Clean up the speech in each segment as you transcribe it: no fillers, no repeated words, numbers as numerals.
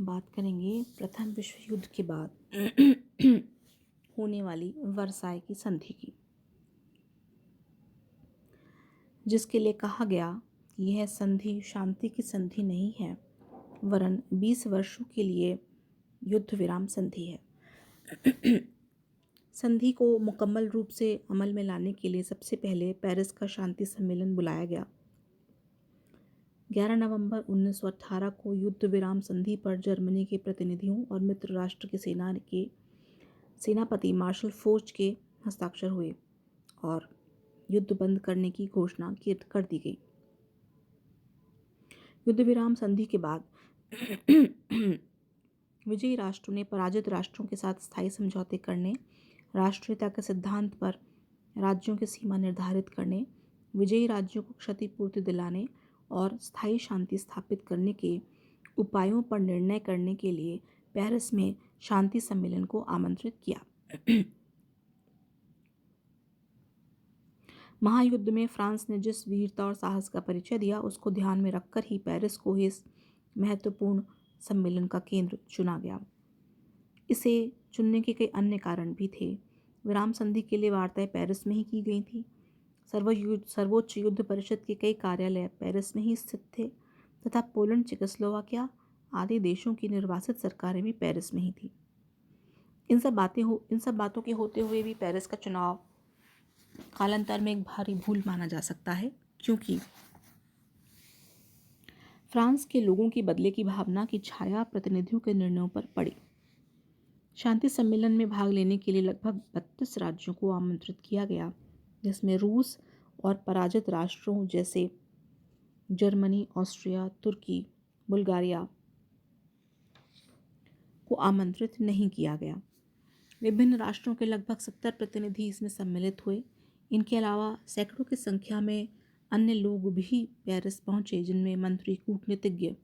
हम बात करेंगे प्रथम विश्व युद्ध के बाद होने वाली वर्साई की संधि की, जिसके लिए कहा गया कि यह संधि शांति की संधि नहीं है वरन 20 वर्षों के लिए युद्ध विराम संधि है। संधि को मुकम्मल रूप से अमल में लाने के लिए सबसे पहले पेरिस का शांति सम्मेलन बुलाया गया। 11 नवंबर 1918 को युद्ध विराम संधि पर जर्मनी के प्रतिनिधियों और मित्र राष्ट्र के सेनापति मार्शल फोच के हस्ताक्षर हुए और युद्ध बंद करने की घोषणा कर दी गई। युद्ध विराम संधि के बाद विजयी राष्ट्रों ने पराजित राष्ट्रों के साथ स्थायी समझौते करने, राष्ट्रीयता के सिद्धांत पर राज्यों की सीमा निर्धारित करने, विजयी राज्यों को क्षतिपूर्ति दिलाने और स्थायी शांति स्थापित करने के उपायों पर निर्णय करने के लिए पेरिस में शांति सम्मेलन को आमंत्रित किया। महायुद्ध में फ्रांस ने जिस वीरता और साहस का परिचय दिया, उसको ध्यान में रखकर ही पेरिस को इस महत्वपूर्ण सम्मेलन का केंद्र चुना गया। इसे चुनने के कई अन्य कारण भी थे। विराम संधि के लिए वार्ताएं पेरिस में ही की गई थी। सर्वोच्च युद्ध परिषद के कई कार्यालय पेरिस में ही स्थित थे तथा पोलैंड, चेकोस्लोवाकिया आदि देशों की निर्वासित सरकारें भी पेरिस में ही थी। इन सब बातों के होते हुए भी पेरिस का चुनाव कालांतर में एक भारी भूल माना जा सकता है, क्योंकि फ्रांस के लोगों की बदले की भावना की छाया प्रतिनिधियों के निर्णयों पर पड़ी। शांति सम्मेलन में भाग लेने के लिए लगभग 32 राज्यों को आमंत्रित किया गया, जिसमें रूस और पराजित राष्ट्रों जैसे जर्मनी, ऑस्ट्रिया, तुर्की, बुल्गारिया को आमंत्रित नहीं किया गया। विभिन्न राष्ट्रों के लगभग 70 प्रतिनिधि इसमें सम्मिलित हुए। इनके अलावा सैकड़ों की संख्या में अन्य लोग भी पेरिस पहुंचे, जिनमें मंत्री, कूटनीतिज्ञ,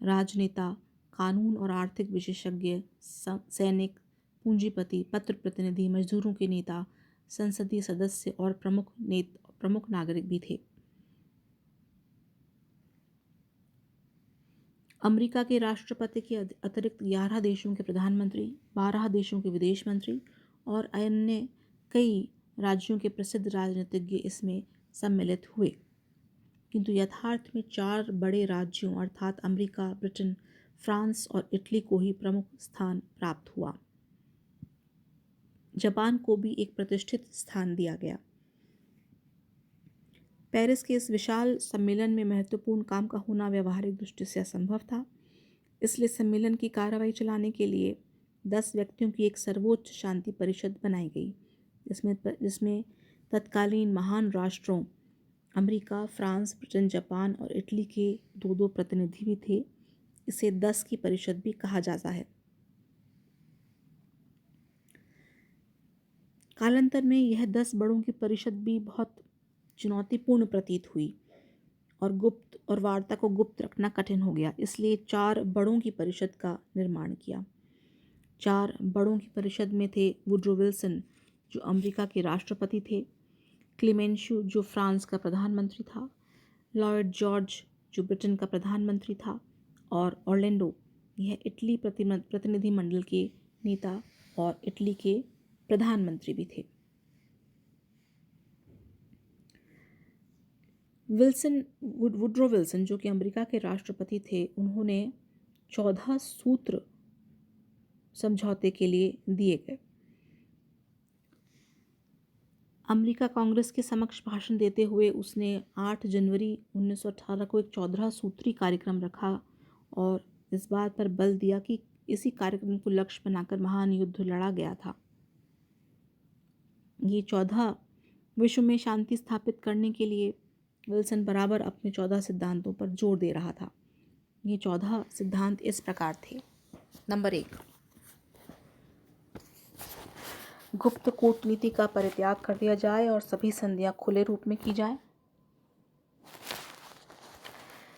राजनेता, कानून और आर्थिक विशेषज्ञ, सैनिक, पूंजीपति, पत्र प्रतिनिधि, मजदूरों के नेता, संसदीय सदस्य और प्रमुख नागरिक भी थे। अमेरिका के राष्ट्रपति के अतिरिक्त 11 देशों के प्रधानमंत्री, 12 देशों के विदेश मंत्री और अन्य कई राज्यों के प्रसिद्ध राजनीतिज्ञ इसमें सम्मिलित हुए, किंतु यथार्थ में 4 बड़े राज्यों अर्थात अमेरिका, ब्रिटेन, फ्रांस और इटली को ही प्रमुख स्थान प्राप्त हुआ। जापान को भी एक प्रतिष्ठित स्थान दिया गया। पेरिस के इस विशाल सम्मेलन में महत्वपूर्ण काम का होना व्यावहारिक दृष्टि से असंभव था। इसलिए सम्मेलन की कार्रवाई चलाने के लिए 10 व्यक्तियों की एक सर्वोच्च शांति परिषद बनाई गई, जिसमें तत्कालीन महान राष्ट्रों अमेरिका, फ्रांस, ब्रिटेन, जापान और इटली के 2-2 प्रतिनिधि भी थे। इसे 10 की परिषद भी कहा जाता है। कालांतर में यह 10 बड़ों की परिषद भी बहुत चुनौतीपूर्ण प्रतीत हुई और वार्ता को गुप्त रखना कठिन हो गया। इसलिए 4 बड़ों की परिषद का निर्माण किया। 4 बड़ों की परिषद में थे वुड्रो विल्सन, जो अमेरिका के राष्ट्रपति थे, क्लेमेंशु, जो फ्रांस का प्रधानमंत्री था, लॉयड जॉर्ज, जो ब्रिटेन का प्रधानमंत्री था, और ऑर्लैंडो, यह इटली प्रतिनिधिमंडल के नेता और इटली के प्रधानमंत्री भी थे। वुड्रो विल्सन, जो कि अमेरिका के राष्ट्रपति थे, उन्होंने 14 सूत्र समझौते के लिए दिए गए। अमेरिका कांग्रेस के समक्ष भाषण देते हुए उसने 8 जनवरी 1918 को एक 14 सूत्री कार्यक्रम रखा और इस बात पर बल दिया कि इसी कार्यक्रम को लक्ष्य बनाकर महान युद्ध लड़ा गया था। ये 14 विश्व में शांति स्थापित करने के लिए विल्सन बराबर अपने 14 सिद्धांतों पर जोर दे रहा था। ये 14 सिद्धांत इस प्रकार थे। नंबर 1, गुप्त कूटनीति का परित्याग कर दिया जाए और सभी संधियां खुले रूप में की जाए।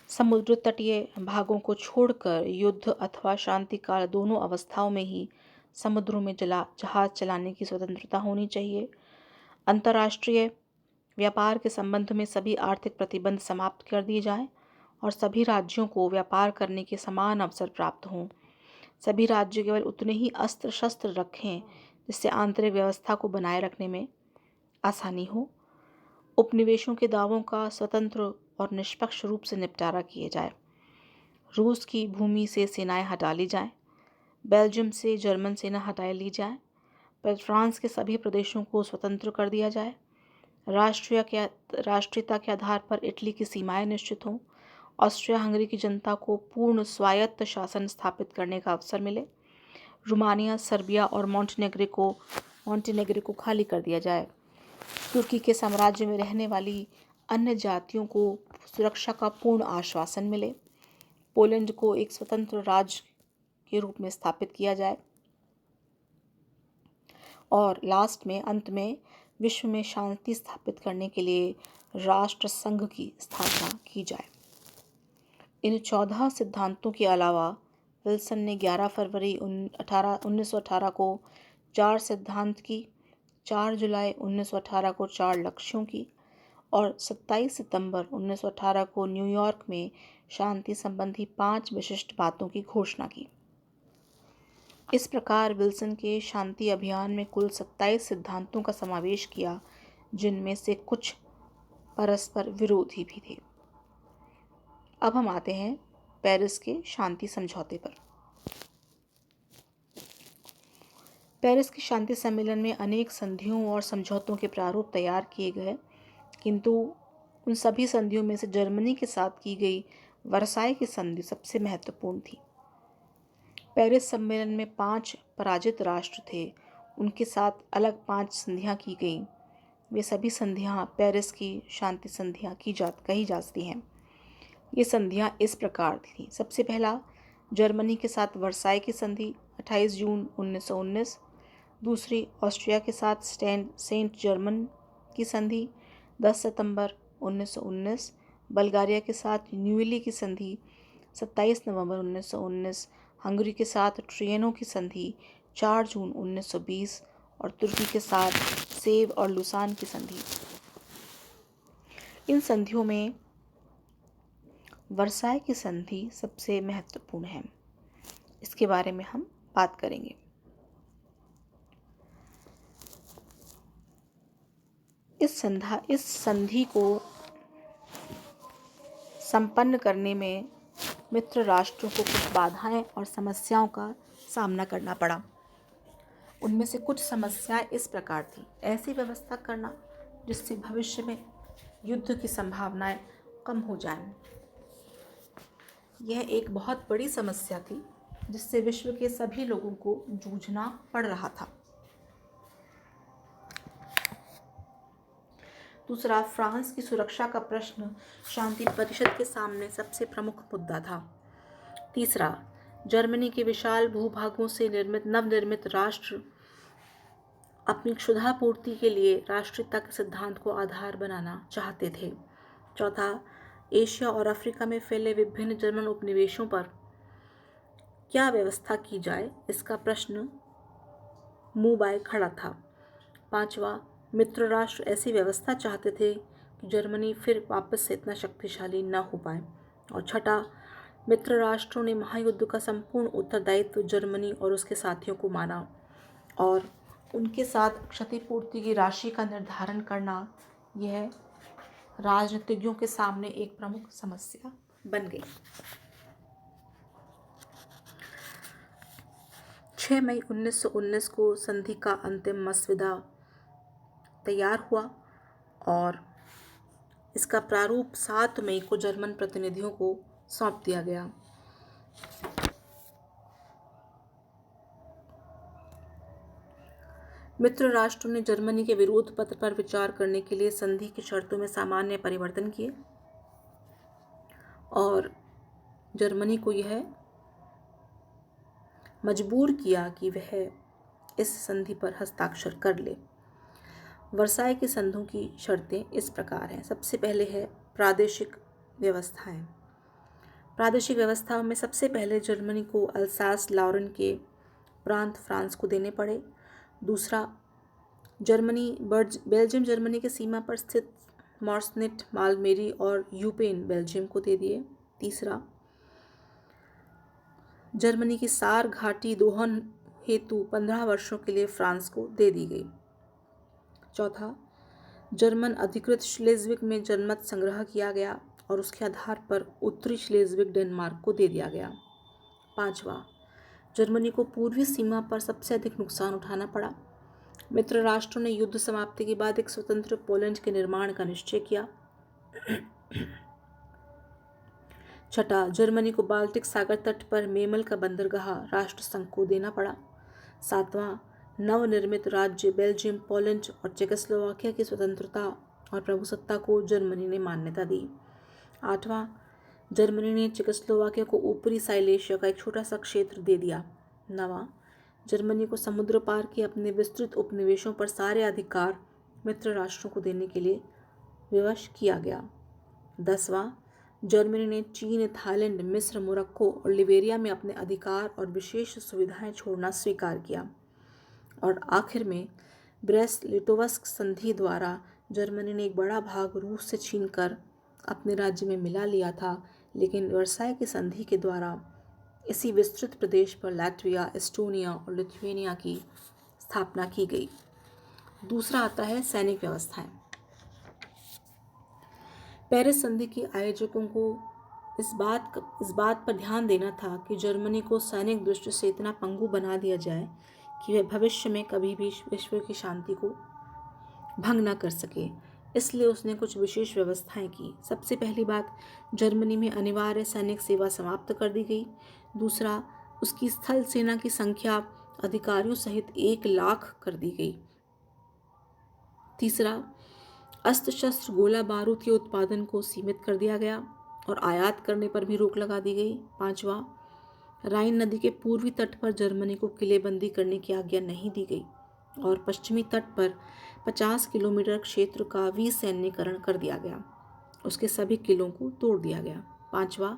समुद्र तटीय भागों को छोड़कर युद्ध अथवा शांति काल दोनों अवस्थाओं में ही समुद्रों में जहाज चलाने की स्वतंत्रता होनी चाहिए। अंतर्राष्ट्रीय व्यापार के संबंध में सभी आर्थिक प्रतिबंध समाप्त कर दिए जाएं और सभी राज्यों को व्यापार करने के समान अवसर प्राप्त हों। सभी राज्य केवल उतने ही अस्त्र शस्त्र रखें जिससे आंतरिक व्यवस्था को बनाए रखने में आसानी हो। उपनिवेशों के दावों का स्वतंत्र और निष्पक्ष रूप से निपटारा किया जाए। रूस की भूमि से सेनाएं हटा ली जाएं। बेल्जियम से जर्मन सेना हटा ली जाए। पर फ्रांस के सभी प्रदेशों को स्वतंत्र कर दिया जाए। राष्ट्रीयता के आधार पर इटली की सीमाएं निश्चित हों। ऑस्ट्रिया हंगरी की जनता को पूर्ण स्वायत्त शासन स्थापित करने का अवसर मिले। रोमानिया, सर्बिया और मॉन्टेनेग्रो को खाली कर दिया जाए। तुर्की के साम्राज्य में रहने वाली अन्य जातियों को सुरक्षा का पूर्ण आश्वासन मिले। पोलैंड को एक स्वतंत्र राज्य के रूप में स्थापित किया जाए। और अंत में विश्व में शांति स्थापित करने के लिए राष्ट्र संघ की स्थापना की जाए। इन 14 सिद्धांतों के अलावा विल्सन ने 11 फरवरी 1918 को 4 सिद्धांत की, 4 जुलाई 1918 को 4 लक्ष्यों की और 27 सितंबर 1918 को न्यूयॉर्क में शांति संबंधी 5 विशिष्ट बातों की घोषणा की। इस प्रकार विल्सन के शांति अभियान में कुल 27 सिद्धांतों का समावेश किया, जिनमें से कुछ परस्पर विरोधी भी थे। अब हम आते हैं पेरिस के शांति समझौते पर। पेरिस के शांति सम्मेलन में अनेक संधियों और समझौतों के प्रारूप तैयार किए गए, किंतु उन सभी संधियों में से जर्मनी के साथ की गई वर्साई की संधि सबसे महत्वपूर्ण थी। पेरिस सम्मेलन में 5 पराजित राष्ट्र थे, उनके साथ अलग 5 संधियां की गईं। वे सभी संधियां पेरिस की शांति संधियां कही जाती हैं। ये संधियां इस प्रकार थीं। सबसे पहला, जर्मनी के साथ वर्साई की संधि 28 जून 1919। दूसरी, ऑस्ट्रिया के साथ सेंट जर्मन की संधि 10 सितंबर 1919। बल्गारिया के साथ न्यूइली की संधि 27 नवंबर 1919। हंगरी के साथ ट्रिएनो की संधि 4 जून 1920 और तुर्की के साथ सेव और लुसान की संधि। इन संधियों में वर्साई की संधि सबसे महत्वपूर्ण है। इसके बारे में हम बात करेंगे। इस संधि को संपन्न करने में मित्र राष्ट्रों को कुछ बाधाएं और समस्याओं का सामना करना पड़ा। उनमें से कुछ समस्याएं इस प्रकार थी। ऐसी व्यवस्था करना जिससे भविष्य में युद्ध की संभावनाएं कम हो जाएं। यह एक बहुत बड़ी समस्या थी जिससे विश्व के सभी लोगों को जूझना पड़ रहा था। दूसरा, फ्रांस की सुरक्षा का प्रश्न शांति परिषद के सामने सबसे प्रमुख मुद्दा था। तीसरा, जर्मनी के विशाल भूभागों से नवनिर्मित राष्ट्र अपनी क्षुधापूर्ति के लिए राष्ट्रीयता के सिद्धांत को आधार बनाना चाहते थे। चौथा, एशिया और अफ्रीका में फैले विभिन्न जर्मन उपनिवेशों पर क्या व्यवस्था की जाए, इसका प्रश्न मुंह बाय खड़ा था। पांचवा, मित्र राष्ट्र ऐसी व्यवस्था चाहते थे कि जर्मनी फिर वापस से इतना शक्तिशाली न हो पाए। और छठा, मित्र राष्ट्रों ने महायुद्ध का संपूर्ण उत्तरदायित्व जर्मनी और उसके साथियों को माना और उनके साथ क्षतिपूर्ति की राशि का निर्धारण करना यह राजनीतिज्ञों के सामने एक प्रमुख समस्या बन गई। 6 मई 1919 को संधि का अंतिम मसौदा तैयार हुआ और इसका प्रारूप 7 मई को जर्मन प्रतिनिधियों को सौंप दिया गया। मित्र राष्ट्रों ने जर्मनी के विरोध पत्र पर विचार करने के लिए संधि की शर्तों में सामान्य परिवर्तन किए और जर्मनी को यह मजबूर किया कि वह इस संधि पर हस्ताक्षर कर ले। वर्साई की संधियों की शर्तें इस प्रकार हैं। सबसे पहले है प्रादेशिक व्यवस्थाएं। प्रादेशिक व्यवस्था में सबसे पहले जर्मनी को अल्सास लॉरेन के प्रांत फ्रांस को देने पड़े। दूसरा, बेल्जियम जर्मनी की सीमा पर स्थित मॉर्सनिट, मालमेरी और यूपेन बेल्जियम को दे दिए। तीसरा, जर्मनी की सार घाटी दोहन हेतु 15 वर्षों के लिए फ्रांस को दे दी गई। चौथा, जर्मन अधिकृत श्लेज़विग में जनमत संग्रह किया गया और उसके आधार पर उत्तरी श्लेज़विग डेनमार्क को दे दिया गया। पांचवा, जर्मनी को पूर्वी सीमा पर सबसे अधिक नुकसान उठाना पड़ा। मित्र राष्ट्रों ने युद्ध समाप्ति के बाद एक स्वतंत्र पोलैंड के निर्माण का निश्चय किया। छठा, जर्मनी को बाल्टिक सागर तट पर मेमल का बंदरगाह राष्ट्र संघ को देना पड़ा। सातवां, नवनिर्मित राज्य बेल्जियम, पोलैंड और चेकोस्लोवाकिया की स्वतंत्रता और प्रभुसत्ता को जर्मनी ने मान्यता दी। आठवां, जर्मनी ने चेकोस्लोवाकिया को ऊपरी साइलेशिया का एक छोटा सा क्षेत्र दे दिया। नवां, जर्मनी को समुद्र पार के अपने विस्तृत उपनिवेशों पर सारे अधिकार मित्र राष्ट्रों को देने के लिए विवश किया गया। 10वां, जर्मनी ने चीन, थाईलैंड, मिस्र, मोरक्को और लिबेरिया में अपने अधिकार और विशेष सुविधाएं छोड़ना स्वीकार किया। और आखिर में ब्रेस्ट लिटोवस्क संधि द्वारा जर्मनी ने एक बड़ा भाग रूस से छीनकर अपने राज्य में मिला लिया था, लेकिन वर्साय की संधि के द्वारा इसी विस्तृत प्रदेश पर लातविया, एस्टोनिया और लिथुआनिया की स्थापना की गई। दूसरा आता है सैनिक व्यवस्थाएं। पेरिस संधि के आयोजकों को इस बात पर ध्यान देना था कि जर्मनी को सैनिक दृष्टि से इतना पंगु बना दिया जाए कि वह भविष्य में कभी भी विश्व की शांति को भंग न कर सके। इसलिए उसने कुछ विशेष व्यवस्थाएं की। सबसे पहली बात, जर्मनी में अनिवार्य सैनिक सेवा समाप्त कर दी गई। दूसरा, उसकी स्थल सेना की संख्या अधिकारियों सहित 1 लाख कर दी गई। तीसरा, अस्त्र शस्त्र, गोला बारूद के उत्पादन को सीमित कर दिया गया और आयात करने पर भी रोक लगा दी गई। पांचवा, राइन नदी के पूर्वी तट पर जर्मनी को किलेबंदी करने की आज्ञा नहीं दी गई और पश्चिमी तट पर 50 किलोमीटर क्षेत्र का विसैन्यीकरण कर दिया गया। उसके सभी किलों को तोड़ दिया गया। पांचवा,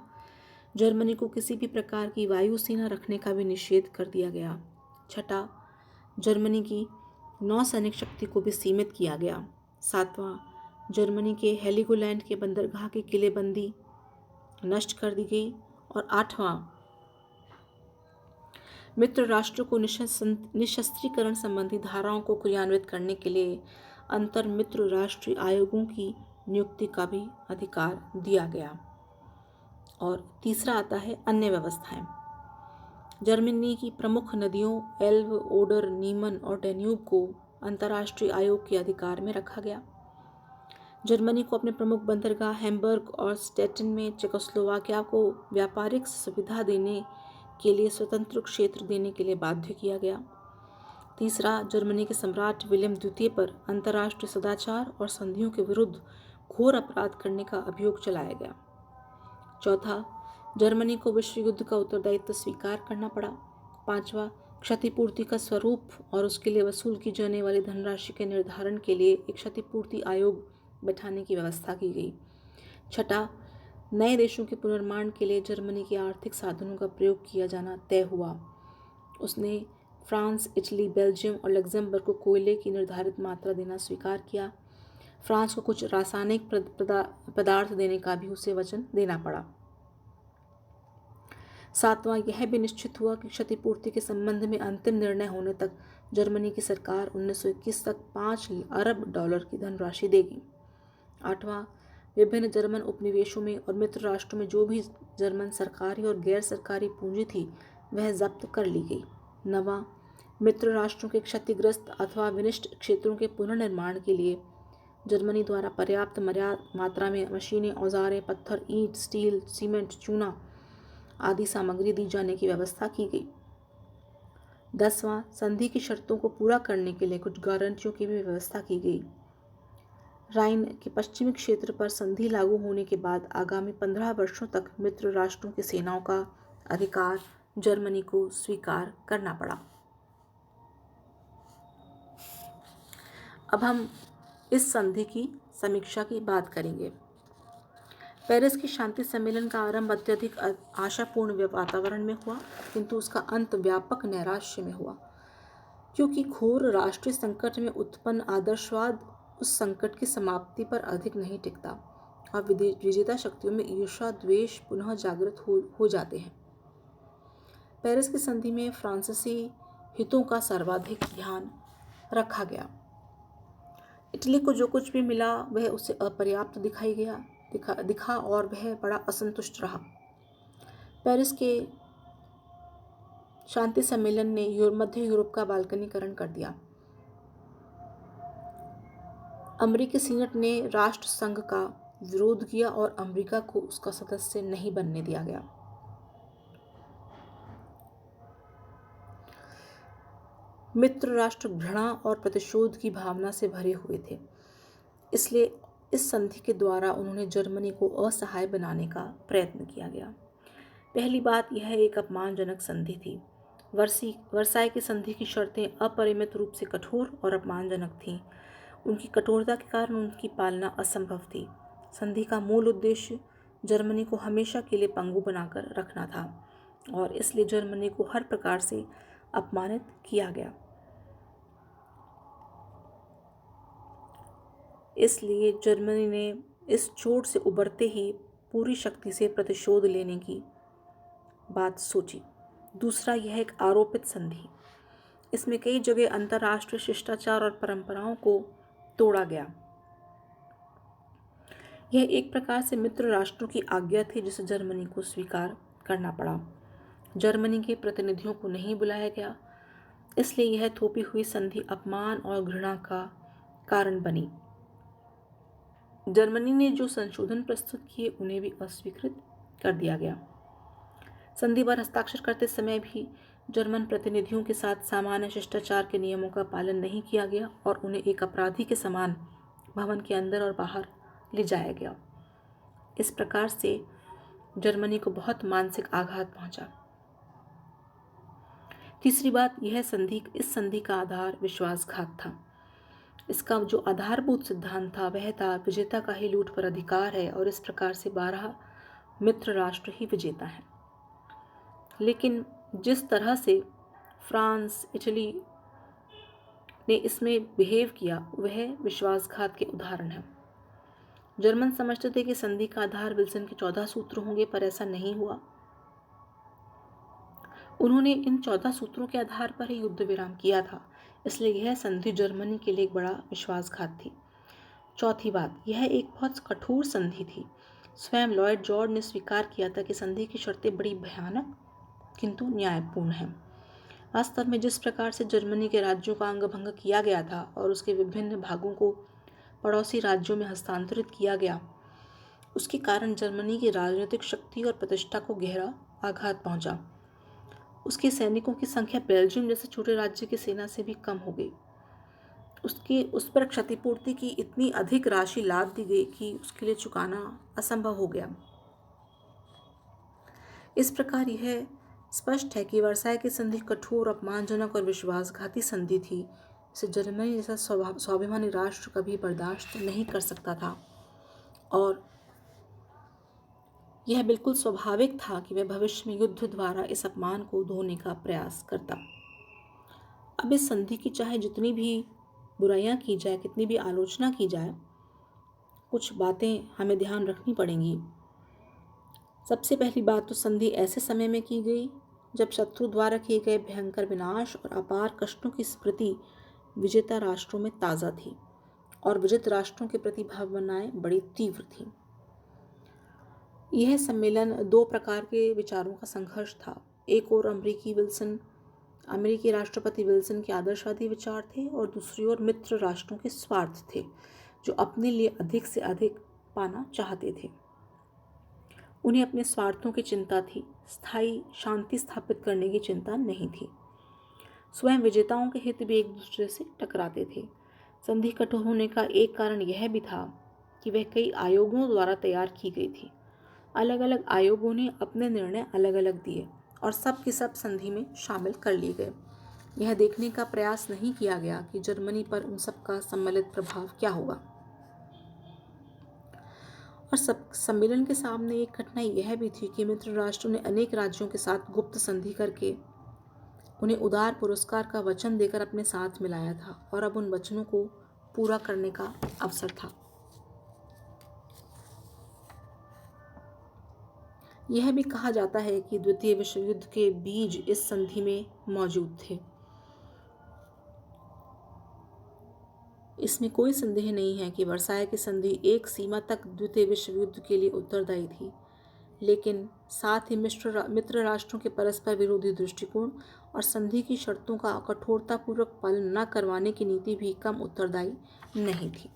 जर्मनी को किसी भी प्रकार की वायुसेना रखने का भी निषेध कर दिया गया। छठा, जर्मनी की नौसैनिक शक्ति को भी सीमित किया गया। सातवां, जर्मनी के हेलिगोलैंड के बंदरगाह की किलेबंदी नष्ट कर दी गई। और आठवां, मित्र राष्ट्रों को निशस्त्रीकरण संबंधी धाराओं को क्रियान्वित करने के लिए अंतर मित्र राष्ट्रीय आयोगों की नियुक्ति का भी अधिकार दिया गया। और तीसरा आता है अन्य व्यवस्थाएं। जर्मनी की प्रमुख नदियों एल्ब, ओडर, नीमन और डैन्यूब को अंतर्राष्ट्रीय आयोग के अधिकार में रखा गया। जर्मनी को अपने प्रमुख बंदरगाह हैम्बर्ग और स्टेटन में चेकोस्लोवाकिया को व्यापारिक सुविधा देने के लिए स्वतंत्र क्षेत्र देने के लिए बाध्य किया गया। तीसरा, जर्मनी के सम्राट विलियम द्वितीय पर अंतर्राष्ट्रीय सदाचार और संधियों के विरुद्ध घोर अपराध करने का अभियोग चलाया गया। चौथा, जर्मनी को विश्व युद्ध का उत्तरदायित्व स्वीकार करना पड़ा। पांचवा, क्षतिपूर्ति का स्वरूप और उसके लिए वसूल की जाने वाली धनराशि के निर्धारण के लिए एक क्षतिपूर्ति आयोग बैठाने की व्यवस्था की गई। छठा, नए देशों के पुनर्निर्माण के लिए जर्मनी के आर्थिक साधनों का प्रयोग किया जाना तय हुआ। उसने फ्रांस, इटली, बेल्जियम और लग्जमबर्ग को कोयले की निर्धारित मात्रा देना स्वीकार किया। फ्रांस को कुछ रासायनिक पदार्थ देने का भी उसे वचन देना पड़ा। सातवां, यह भी निश्चित हुआ कि क्षतिपूर्ति के संबंध में अंतिम निर्णय होने तक जर्मनी की सरकार 1921 तक $5 अरब की धनराशि देगी। आठवां, विभिन्न जर्मन उपनिवेशों में और मित्र राष्ट्रों में जो भी जर्मन सरकारी और गैर सरकारी पूंजी थी वह जब्त कर ली गई। नवां, मित्र राष्ट्रों के क्षतिग्रस्त अथवा विनिष्ट क्षेत्रों के पुनर्निर्माण के लिए जर्मनी द्वारा पर्याप्त मात्रा में मशीनें, औजारें, पत्थर, ईंट, स्टील, सीमेंट, चूना आदि सामग्री दी जाने की व्यवस्था की गई। 10वां, संधि की शर्तों को पूरा करने के लिए कुछ गारंटियों की भी व्यवस्था की गई। राइन के पश्चिमी क्षेत्र पर संधि लागू होने के बाद आगामी 15 वर्षों तक मित्र राष्ट्रों की सेनाओं का अधिकार जर्मनी को स्वीकार करना पड़ा। अब हम इस संधि की समीक्षा की बात करेंगे। पेरिस की शांति सम्मेलन का आरंभ अत्यधिक आशापूर्ण वातावरण में हुआ, किंतु उसका अंत व्यापक नैराश्य में हुआ, क्योंकि घोर राष्ट्रीय संकट में उत्पन्न आदर्शवाद उस संकट की समाप्ति पर अधिक नहीं टिकता और विजेता शक्तियों में ईर्ष्या द्वेष पुनः जागृत हो जाते हैं। पेरिस की संधि में फ्रांसीसी हितों का सर्वाधिक ध्यान रखा गया। इटली को जो कुछ भी मिला वह उसे अपर्याप्त दिखा और वह बड़ा असंतुष्ट रहा। पेरिस के शांति सम्मेलन ने मध्य यूरोप का बाल्कनीकरण कर दिया। अमेरिकी सीनेट ने राष्ट्र संघ का विरोध किया और अमेरिका को उसका सदस्य नहीं बनने दिया गया। मित्र राष्ट्र घृणा और प्रतिशोध की भावना से भरे हुए थे, इसलिए इस संधि के द्वारा उन्होंने जर्मनी को असहाय बनाने का प्रयत्न किया गया। पहली बात, यह एक अपमानजनक संधि थी। वर्साई की संधि की शर्तें अपरिमित रूप से कठोर और अपमानजनक थीं। उनकी कठोरता के कारण उनकी पालना असंभव थी। संधि का मूल उद्देश्य जर्मनी को हमेशा के लिए पंगु बनाकर रखना था और इसलिए जर्मनी को हर प्रकार से अपमानित किया गया। इसलिए जर्मनी ने इस चोट से उबरते ही पूरी शक्ति से प्रतिशोध लेने की बात सोची। दूसरा, यह एक आरोपित संधि। इसमें कई जगह अंतर्राष्ट्रीय शिष्टाचार और परंपराओं को तोड़ा गया। यह एक प्रकार से मित्र राष्ट्रों की आज्ञा थी जिसे जर्मनी को स्वीकार करना पड़ा। जर्मनी के प्रतिनिधियों को नहीं बुलाया गया, इसलिए यह थोपी हुई संधि अपमान और घृणा का कारण बनी। जर्मनी ने जो संशोधन प्रस्तुत किए उन्हें भी अस्वीकृत कर दिया गया। संधि पर हस्ताक्षर करते समय भी जर्मन प्रतिनिधियों के साथ सामान्य शिष्टाचार के नियमों का पालन नहीं किया गया और उन्हें एक अपराधी के समान भवन के अंदर और बाहर ले जाया गया। इस प्रकार से जर्मनी को बहुत मानसिक आघात पहुंचा। तीसरी बात, इस संधि का आधार विश्वासघात था। इसका जो आधारभूत सिद्धांत था वह था विजेता का ही लूट पर अधिकार है और इस प्रकार से 12 मित्र राष्ट्र ही विजेता हैं। लेकिन जिस तरह से फ्रांस, इटली ने इसमें बिहेव किया वह विश्वासघात के उदाहरण है। जर्मन समझते थे कि संधि का आधार विल्सन के 14 सूत्र होंगे, पर ऐसा नहीं हुआ। उन्होंने इन 14 सूत्रों के आधार पर ही युद्ध विराम किया था, इसलिए यह संधि जर्मनी के लिए एक बड़ा विश्वासघात थी। चौथी बात, यह एक बहुत कठोर संधि थी। स्वयं लॉयड जॉर्ज ने स्वीकार किया था कि संधि की शर्तें बड़ी भयानक किंतु न्यायपूर्ण हैं। वास्तव में जिस प्रकार से जर्मनी के राज्यों का अंगभंग किया गया था और उसके विभिन्न भागों को पड़ोसी राज्यों में हस्तांतरित किया गया, उसके कारण जर्मनी की राजनीतिक शक्ति और प्रतिष्ठा को गहरा आघात पहुंचा। उसके सैनिकों की संख्या बेल्जियम जैसे छोटे राज्य की सेना से भी कम हो गई। उस पर क्षतिपूर्ति की इतनी अधिक राशि लाद दी गई कि उसके लिए चुकाना असंभव हो गया। इस प्रकार यह स्पष्ट है कि वर्साई की संधि कठोर, अपमानजनक और विश्वासघाती संधि थी, जिसे जर्मनी जैसा स्वाभिमानी राष्ट्र कभी बर्दाश्त नहीं कर सकता था और यह बिल्कुल स्वाभाविक था कि वह भविष्य में युद्ध द्वारा इस अपमान को धोने का प्रयास करता। अब इस संधि की चाहे जितनी भी बुराइयां की जाए, कितनी भी आलोचना की जाए, कुछ बातें हमें ध्यान रखनी पड़ेंगी। सबसे पहली बात तो संधि ऐसे समय में की गई जब शत्रु द्वारा किए गए भयंकर विनाश और अपार कष्टों की स्मृति विजेता राष्ट्रों में ताज़ा थी और विजित राष्ट्रों के प्रति भावनाएं बड़ी तीव्र थीं। यह सम्मेलन दो प्रकार के विचारों का संघर्ष था। एक ओर अमेरिकी राष्ट्रपति विल्सन के आदर्शवादी विचार थे और दूसरी ओर मित्र राष्ट्रों के स्वार्थ थे जो अपने लिए अधिक से अधिक पाना चाहते थे। उन्हें अपने स्वार्थों की चिंता थी, स्थायी शांति स्थापित करने की चिंता नहीं थी। स्वयं विजेताओं के हित भी एक दूसरे से टकराते थे। संधि कठोर होने का एक कारण यह भी था कि वह कई आयोगों द्वारा तैयार की गई थी। अलग अलग आयोगों ने अपने निर्णय अलग अलग दिए और सब के सब संधि में शामिल कर लिए गए। यह देखने का प्रयास नहीं किया गया कि जर्मनी पर उन सब का सम्मिलित प्रभाव क्या होगा। और सब सम्मेलन के सामने एक घटना यह भी थी कि मित्र राष्ट्रों ने अनेक राज्यों के साथ गुप्त संधि करके उन्हें उदार पुरस्कार का वचन देकर अपने साथ मिलाया था और अब उन वचनों को पूरा करने का अवसर था। यह भी कहा जाता है कि द्वितीय विश्व युद्ध के बीज इस संधि में मौजूद थे। इसमें कोई संदेह नहीं है कि वर्साय की संधि एक सीमा तक द्वितीय विश्व युद्ध के लिए उत्तरदायी थी, लेकिन साथ ही मित्र राष्ट्रों के परस्पर विरोधी दृष्टिकोण और संधि की शर्तों का कठोरतापूर्वक पालन न करवाने की नीति भी कम उत्तरदायी नहीं थी।